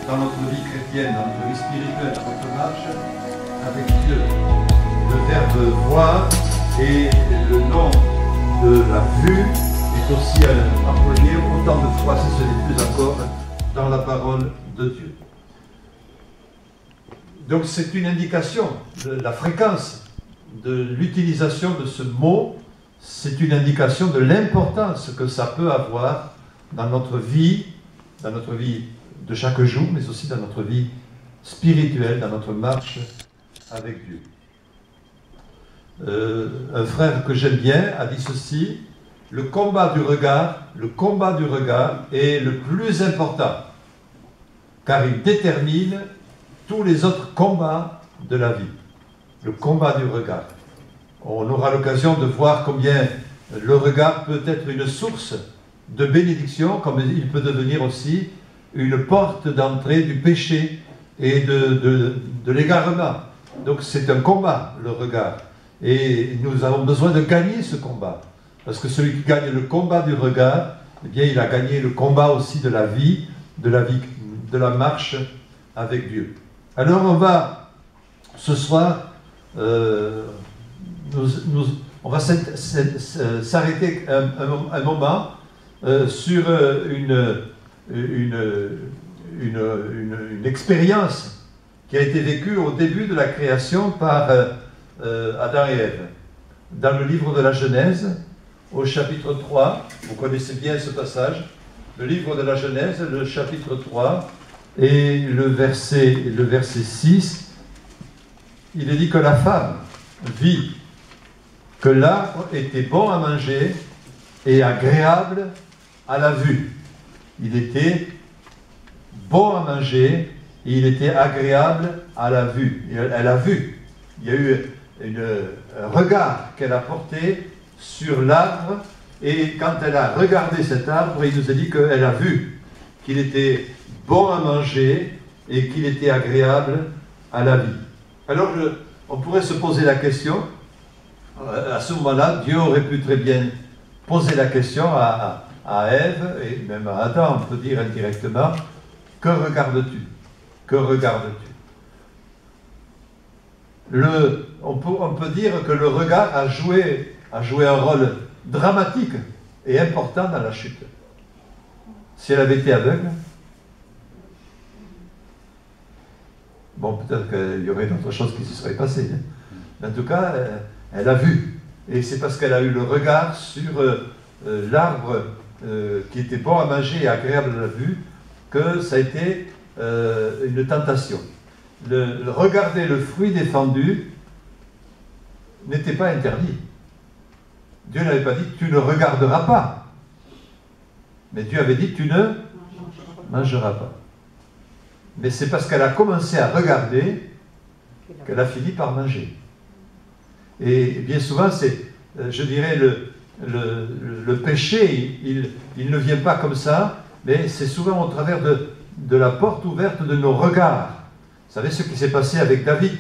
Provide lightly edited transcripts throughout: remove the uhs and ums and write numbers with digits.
dans notre vie chrétienne, dans notre vie spirituelle, dans notre marche avec Dieu. Le verbe voir et le nom de la vue est aussi employé autant de fois, si ce n'est plus encore, dans la parole de Dieu. Donc c'est une indication de la fréquence de l'utilisation de ce mot, c'est une indication de l'importance que ça peut avoir dans notre vie de chaque jour, mais aussi dans notre vie spirituelle, dans notre marche avec Dieu. Un frère que j'aime bien a dit ceci: le combat du regard est le plus important, car il détermine tous les autres combats de la vie. Le combat du regard. On aura l'occasion de voir combien le regard peut être une source de bénédiction, comme il peut devenir aussi une porte d'entrée du péché et de l'égarement. Donc c'est un combat, le regard. Et nous avons besoin de gagner ce combat. Parce que celui qui gagne le combat du regard, eh bien il a gagné le combat aussi de la vie, de la marche avec Dieu. Alors on va, ce soir, on va s'arrêter un moment sur une expérience qui a été vécue au début de la création par Adam et Ève. Dans le livre de la Genèse, au chapitre 3, vous connaissez bien ce passage, le livre de la Genèse, le chapitre 3, et le verset 6, il est dit que la femme vit que l'arbre était bon à manger et agréable à la vue. Il était bon à manger et il était agréable à la vue. Elle a vu. Il y a eu un regard qu'elle a porté sur l'arbre, et quand elle a regardé cet arbre, il nous a dit qu'elle a vu qu'il était bon à manger et qu'il était agréable à la vie. Alors on pourrait se poser la question, à ce moment-là, Dieu aurait pu très bien poser la question à Ève, et même à Adam, on peut dire indirectement: que regardes-tu? Que regardes-tu? On peut dire que le regard a joué un rôle dramatique et important dans la chute. Si elle avait été aveugle, bon, peut-être qu'il y aurait d'autres choses qui se seraient passées. Hein. En tout cas, elle a vu. Et c'est parce qu'elle a eu le regard sur l'arbre qui était bon à manger et agréable à la vue que ça a été une tentation. Regarder le fruit défendu n'était pas interdit. Dieu n'avait pas dit « tu ne regarderas pas ». Mais Dieu avait dit « tu ne mangeras pas ». Mais c'est parce qu'elle a commencé à regarder qu'elle a fini par manger. Et bien souvent, c'est, je dirais, le péché, il ne vient pas comme ça, mais c'est souvent au travers de la porte ouverte de nos regards. Vous savez ce qui s'est passé avec David,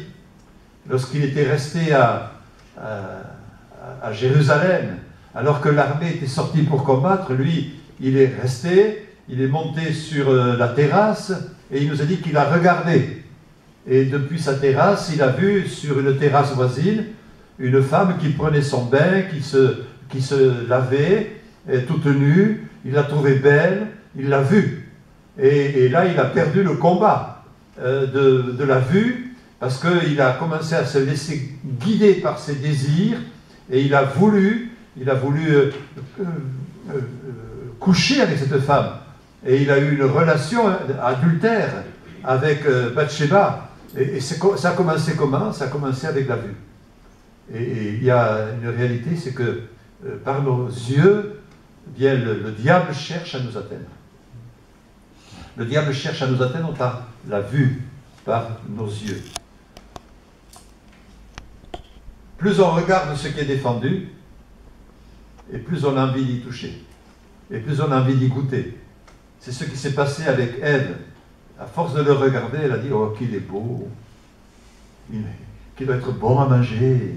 lorsqu'il était resté à Jérusalem, alors que l'armée était sortie pour combattre, lui, il est resté, il est monté sur la terrasse, et il nous a dit qu'il a regardé. Et depuis sa terrasse, il a vu sur une terrasse voisine une femme qui prenait son bain, qui se lavait, toute nue. Il l'a trouvée belle, il l'a vue. Et là, il a perdu le combat de la vue, parce qu'il a commencé à se laisser guider par ses désirs, et il a voulu coucher avec cette femme. Et il a eu une relation adultère avec Bathsheba. Et ça a commencé comment? Ça a commencé avec la vue. Et il y a une réalité, c'est que par nos yeux, bien, le diable cherche à nous atteindre. Le diable cherche à nous atteindre par la vue, par nos yeux. Plus on regarde ce qui est défendu, et plus on a envie d'y toucher, et plus on a envie d'y goûter. C'est ce qui s'est passé avec Ève. À force de le regarder, elle a dit « Oh, qu'il est beau, qu'il doit être bon à manger ».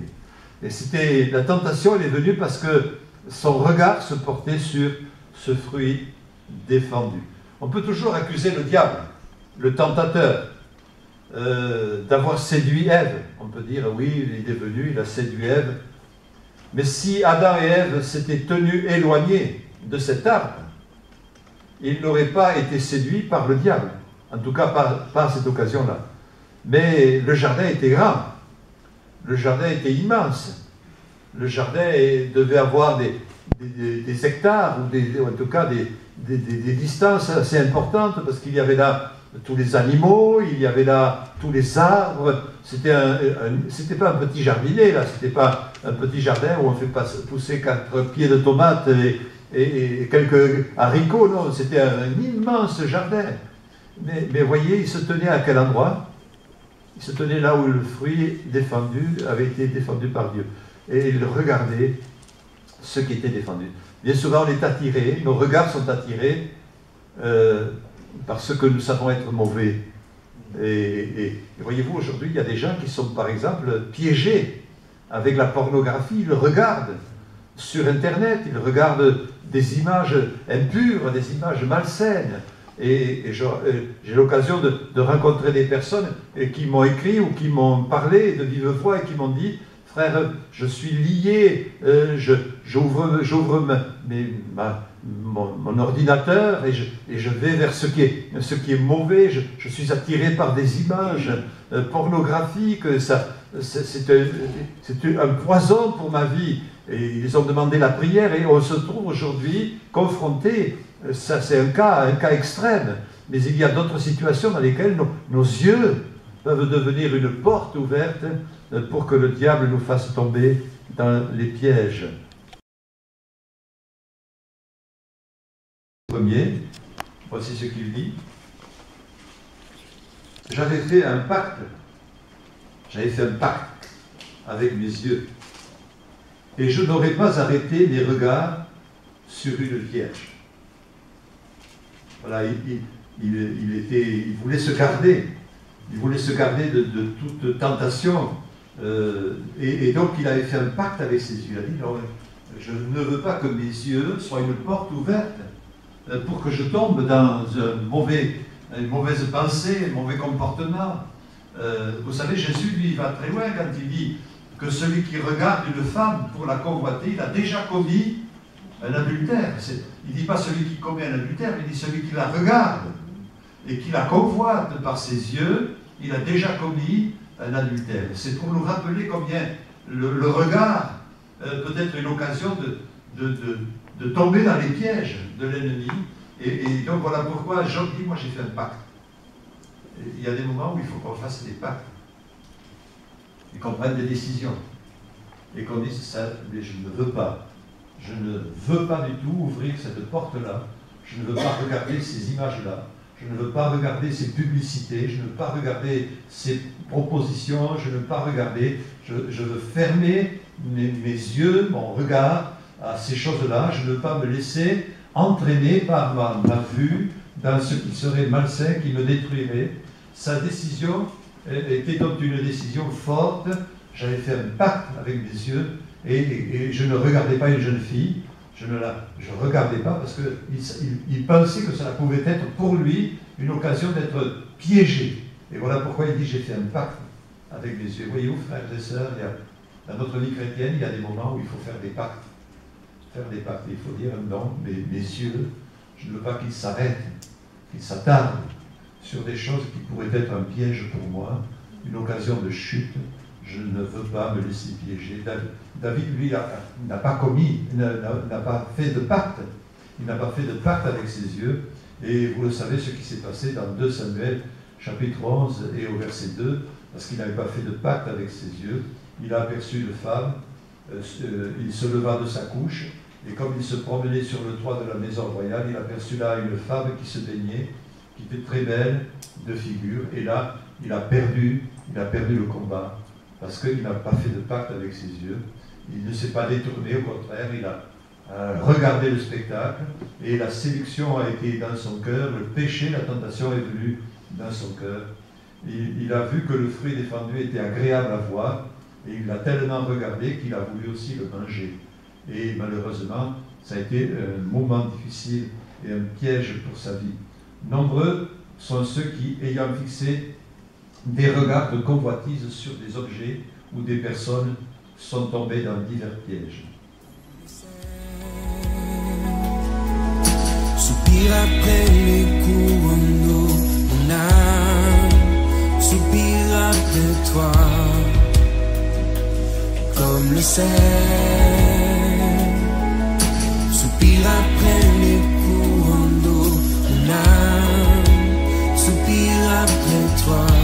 Et la tentation, elle est venue parce que son regard se portait sur ce fruit défendu. On peut toujours accuser le diable. le tentateur, d'avoir séduit Ève. On peut dire, oui, il est venu, il a séduit Ève. Mais si Adam et Ève s'étaient tenus éloignés de cet arbre, ils n'auraient pas été séduits par le diable. En tout cas, par cette occasion-là. Mais le jardin était grand. Le jardin était immense. Le jardin devait avoir des hectares, ou en tout cas des distances assez importantes, parce qu'il y avait là tous les animaux, il y avait là tous les arbres. C'était pas un petit jardinet, là, c'était pas un petit jardin où on fait pousser 4 pieds de tomates et quelques haricots, non, c'était un immense jardin. Mais voyez, il se tenait à quel endroit? Il se tenait là où le fruit défendu avait été défendu par Dieu. Et il regardait ce qui était défendu. Bien souvent, on est attiré, nos regards sont attirés par ce que nous savons être mauvais. Et voyez-vous, aujourd'hui, il y a des gens qui sont, par exemple, piégés avec la pornographie. Ils regardent sur Internet, ils regardent des images impures, des images malsaines. Et j'ai l'occasion de rencontrer des personnes qui m'ont écrit ou qui m'ont parlé de vive voix et qui m'ont dit: frère, je suis lié, j'ouvre mon ordinateur et je vais vers ce qui est mauvais, je suis attiré par des images pornographiques, c'est un poison pour ma vie. Et ils ont demandé la prière et on se trouve aujourd'hui confronté. Ça, c'est un cas extrême, mais il y a d'autres situations dans lesquelles nos yeux peuvent devenir une porte ouverte pour que le diable nous fasse tomber dans les pièges. Premier, voici ce qu'il dit. J'avais fait un pacte avec mes yeux, et je n'aurais pas arrêté mes regards sur une vierge. Voilà, il voulait se garder. Il voulait se garder de toute tentation. Et donc, il avait fait un pacte avec ses yeux. Il a dit: non, je ne veux pas que mes yeux soient une porte ouverte pour que je tombe dans une mauvaise pensée, un mauvais comportement. Vous savez, Jésus, lui, il va très loin quand il dit que celui qui regarde une femme pour la convoiter, il a déjà commis un adultère. Il ne dit pas celui qui commet un adultère, il dit celui qui la regarde et qui la convoite par ses yeux, il a déjà commis un adultère. C'est pour nous rappeler combien le regard peut être une occasion de tomber dans les pièges de l'ennemi. Et donc voilà pourquoi Job dit: moi j'ai fait un pacte. Et il y a des moments où il faut qu'on fasse des pactes et qu'on prenne des décisions et qu'on dise ça, mais je ne veux pas. Je ne veux pas du tout ouvrir cette porte-là. Je ne veux pas regarder ces images-là. Je ne veux pas regarder ces publicités. Je ne veux pas regarder ces propositions. Je ne veux pas regarder. Je veux fermer mes yeux, mon regard à ces choses-là. Je ne veux pas me laisser entraîner par ma vue dans ce qui serait malsain, qui me détruirait. Sa décision était donc une décision forte. J'avais fait un pacte avec mes yeux. Et je ne regardais pas une jeune fille, je regardais pas parce qu'il pensait que cela pouvait être pour lui une occasion d'être piégé. Et voilà pourquoi il dit: j'ai fait un pacte avec mes yeux. Voyez-vous, frères et sœurs, dans notre vie chrétienne, il y a des moments où il faut faire des pactes. Il faut dire: non, mes yeux, je ne veux pas qu'ils s'arrêtent, qu'ils s'attardent sur des choses qui pourraient être un piège pour moi, une occasion de chute. Je ne veux pas me laisser piéger. David, lui, n'a pas fait de pacte. Il n'a pas fait de pacte avec ses yeux. Et vous le savez, ce qui s'est passé dans 2 Samuel, chapitre 11 et au verset 2, parce qu'il n'avait pas fait de pacte avec ses yeux. Il a aperçu une femme, il se leva de sa couche, et comme il se promenait sur le toit de la maison royale, il aperçut là une femme qui se baignait, qui était très belle de figure, et là, il a perdu le combat. Parce qu'il n'a pas fait de pacte avec ses yeux, il ne s'est pas détourné, au contraire, il a regardé le spectacle, et la séduction a été dans son cœur, le péché, la tentation est venue dans son cœur. Il a vu que le fruit défendu était agréable à voir, et il l'a tellement regardé qu'il a voulu aussi le manger. Et malheureusement, ça a été un moment difficile et un piège pour sa vie. Nombreux sont ceux qui, ayant fixé des regards de convoitise sur des objets ou des personnes, sont tombés dans divers pièges. Soupir après les coups en eau, mon âme soupire après toi, comme le sel. Soupir après les coups en eau, mon âme soupire après toi.